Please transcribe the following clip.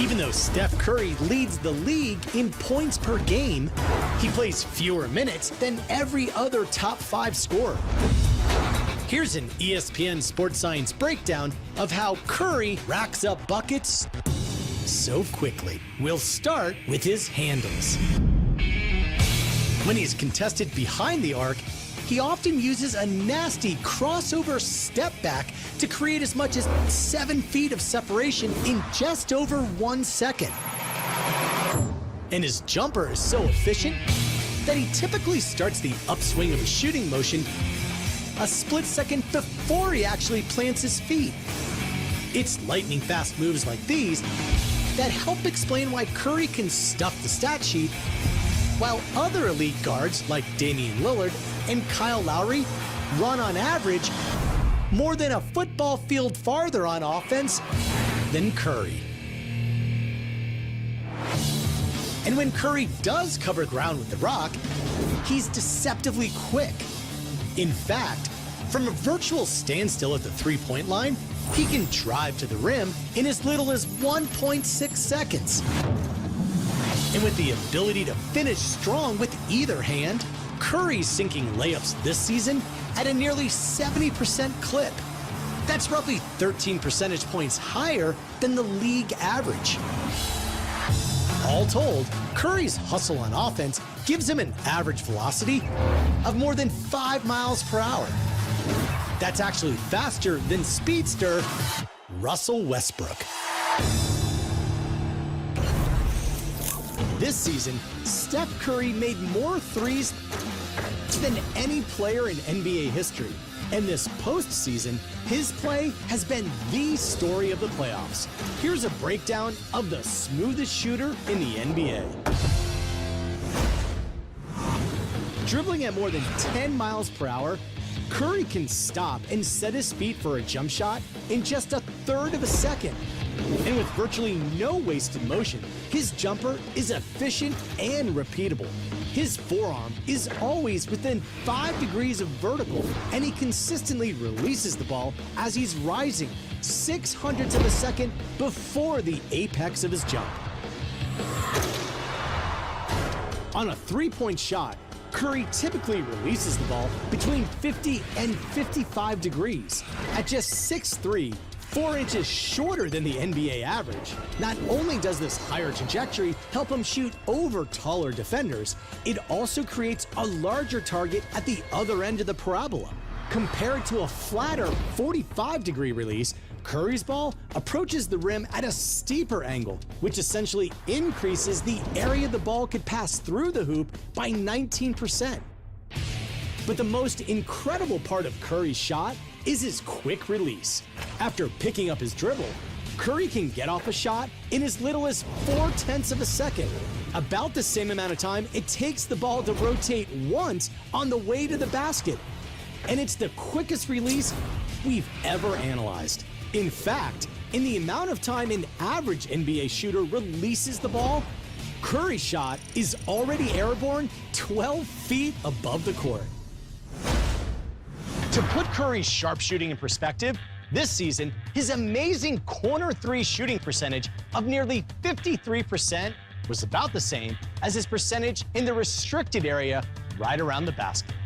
Even though Steph Curry leads the league in points per game, he plays fewer minutes than every other top 5 scorer. Here's an ESPN Sports Science breakdown of how Curry racks up buckets so quickly. We'll start with his handles. When he's contested behind the arc, he often uses a nasty crossover step back to create as much as 7 feet of separation in just over 1 second. And his jumper is so efficient that he typically starts the upswing of his shooting motion a split second before he actually plants his feet. It's lightning fast moves like these that help explain why Curry can stuff the stat sheet, while other elite guards like Damian Lillard and Kyle Lowry run on average more than a football field farther on offense than Curry. And when Curry does cover ground with the rock, he's deceptively quick. In fact, from a virtual standstill at the three-point line, he can drive to the rim in as little as 1.6 seconds. And with the ability to finish strong with either hand, Curry's sinking layups this season at a nearly 70% clip. That's roughly 13 percentage points higher than the league average. All told, Curry's hustle on offense gives him an average velocity of more than 5 miles per hour. That's actually faster than speedster Russell Westbrook. This season, Steph Curry made more threes than any player in NBA history. And this postseason, his play has been the story of the playoffs. Here's a breakdown of the smoothest shooter in the NBA. Dribbling at more than 10 miles per hour, Curry can stop and set his feet for a jump shot in just 1/3 of a second. And with virtually no wasted motion, his jumper is efficient and repeatable. His forearm is always within 5 degrees of vertical, and he consistently releases the ball as he's rising 0.06 of a second before the apex of his jump. On a three-point shot, Curry typically releases the ball between 50 and 55 degrees at just 6'3", 4 inches shorter than the NBA average. Not only does this higher trajectory help him shoot over taller defenders, it also creates a larger target at the other end of the parabola. Compared to a flatter 45-degree release, Curry's ball approaches the rim at a steeper angle, which essentially increases the area the ball could pass through the hoop by 19%. But the most incredible part of Curry's shot is his quick release. After picking up his dribble, Curry can get off a shot in as little as 0.4 of a second, about the same amount of time it takes the ball to rotate once on the way to the basket. And it's the quickest release we've ever analyzed. In fact, in the amount of time an average NBA shooter releases the ball, Curry's shot is already airborne 12 feet above the court. To put Curry's sharp shooting in perspective, this season, his amazing corner three shooting percentage of nearly 53% was about the same as his percentage in the restricted area right around the basket.